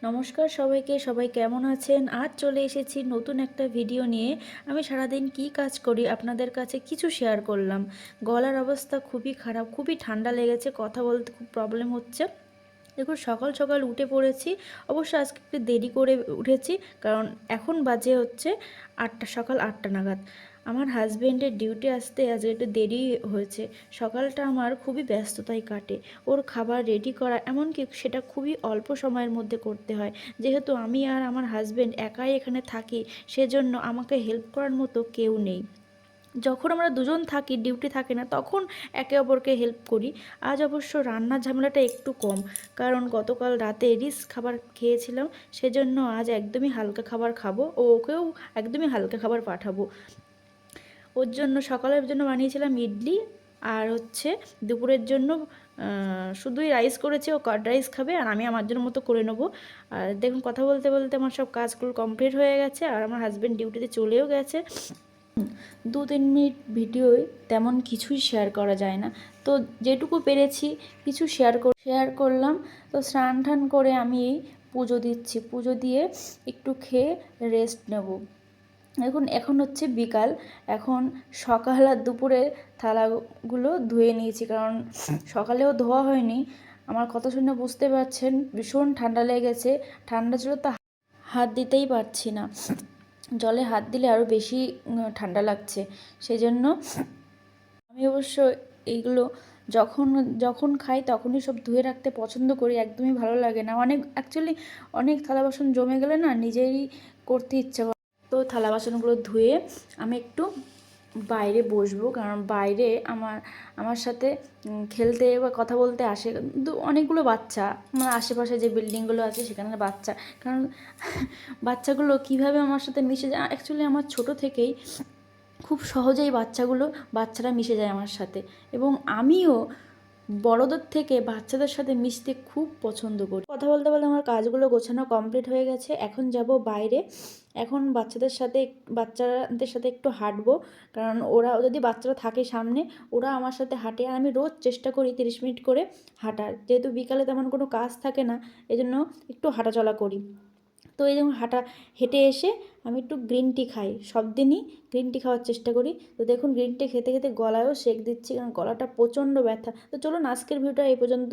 নমস্কার সবাইকে, সবাই কেমন আছেন? আজ চলে এসেছি নতুন একটা ভিডিও নিয়ে। আমি সারাদিন কি কাজ করি আপনাদের কাছে কিছু শেয়ার করলাম। গলার অবস্থা খুবই খারাপ, খুবই ঠান্ডা লেগেছে, কথা বলতে খুব প্রবলেম হচ্ছে। দেখুন সকাল সকাল উঠে পড়েছি। অবশ্য আজকে একটু দেরি করে উঠেছি, কারণ এখন বাজে হচ্ছে সকাল 8টা নাগাদ। আমার হাজব্যান্ডের ডিউটি আসতে আজকে একটু দেরি হয়েছে। সকালটা আমার খুবই ব্যস্ততায় কাটে। ওর খাবার রেডি করা, এমনকি সেটা খুবই অল্প সময়ের মধ্যে করতে হয়। যেহেতু আমি আর আমার হাজব্যান্ড একাই এখানে থাকি, সেজন্য আমাকে হেল্প করার মতো কেউ নেই। যখন আমরা দুজন থাকি, ডিউটি থাকে না, তখন একে অপরকে হেল্প করি। আজ অবশ্য রান্নার ঝামেলাটা একটু কম, কারণ গতকাল রাতে রিচ খাবার খেয়েছিলাম। সেজন্য আজ একদমই হালকা খাবার খাবো, ও ওকেও একদমই হালকা খাবার পাঠাবো। ওর জন্য সকালের জন্য বানিয়েছিলাম ইডলি, আর হচ্ছে দুপুরের জন্য শুধুই রাইস করেছি। ও কার্ড রাইস খাবে, আর আমি আমার জন্য মতো করে নেবো। আর দেখুন কথা বলতে বলতে আমার সব কাজগুলো কমপ্লিট হয়ে গেছে, আর আমার হাজব্যান্ড ডিউটিতে চলেও গেছে। 2-3 মিনিট ভিডিওয় তেমন কিছুই শেয়ার করা যায় না, তো যেটুকু পেরেছি কিছু শেয়ার করলাম। তো স্নান টান করে আমি পুজো দিচ্ছি, পুজো দিয়ে একটু খেয়ে রেস্ট নেব। এখন হচ্ছে বিকাল। এখন সকাল আর দুপুরে থালাগুলো ধুয়ে নিয়েছি, কারণ সকালেও ধোয়া হয়নি। আমার কথা শুনে বুঝতে পারছেন ভীষণ ঠান্ডা লেগেছে। ঠান্ডা ছিল তো হাত দিতেই পারছি না, জলে হাত দিলে আরও বেশি ঠান্ডা লাগছে। সেজন্য আমি অবশ্য এইগুলো যখন যখন খাই তখনই সব ধুয়ে রাখতে পছন্দ করি, একদমই ভালো লাগে না। অনেক থালা বাসন জমে গেলে না নিজেরই করতে ইচ্ছে করে। তো থালা বাসনগুলো ধুয়ে আমি একটু বাইরে বসবো, কারণ বাইরে আমার সাথে খেলতে বা কথা বলতে আসে অনেকগুলো বাচ্চা। আমার আশেপাশে যে বিল্ডিংগুলো আছে সেখানে বাচ্চা, কারণ বাচ্চাগুলো কীভাবে আমার সাথে মিশে যায়। অ্যাকচুয়ালি আমার ছোট থেকেই খুব সহজেই বাচ্চারা মিশে যায় আমার সাথে, এবং আমিও বড়দের থেকে বাচ্চাদের সাথে মিশতে খুব পছন্দ করি। কথা বলতে বলতে আমার কাজগুলো গোছানো কমপ্লিট হয়ে গেছে। এখন যাব বাইরে। এখন বাচ্চাদের সাথে একটু হাঁটবো, কারণ ওরা যদি বাচ্চারা থাকে সামনে, ওরা আমার সাথে হাঁটে। আর আমি রোজ চেষ্টা করি 30 মিনিট করে হাঁটার, যেহেতু বিকালে তেমন কোনো কাজ থাকে না, এজন্য একটু হাঁটাচলা করি। তো এই যেমন হেঁটে এসে আমি একটু গ্রিন টি খাই, সব দিনই গ্রিন টি খাওয়ার চেষ্টা করি। তো দেখুন গ্রিন টি খেতে খেতে গলায়ও সেঁক দিচ্ছি, কারণ গলাটা প্রচণ্ড ব্যথা। তো চলুন আজকের ভিডিওটা এই পর্যন্ত।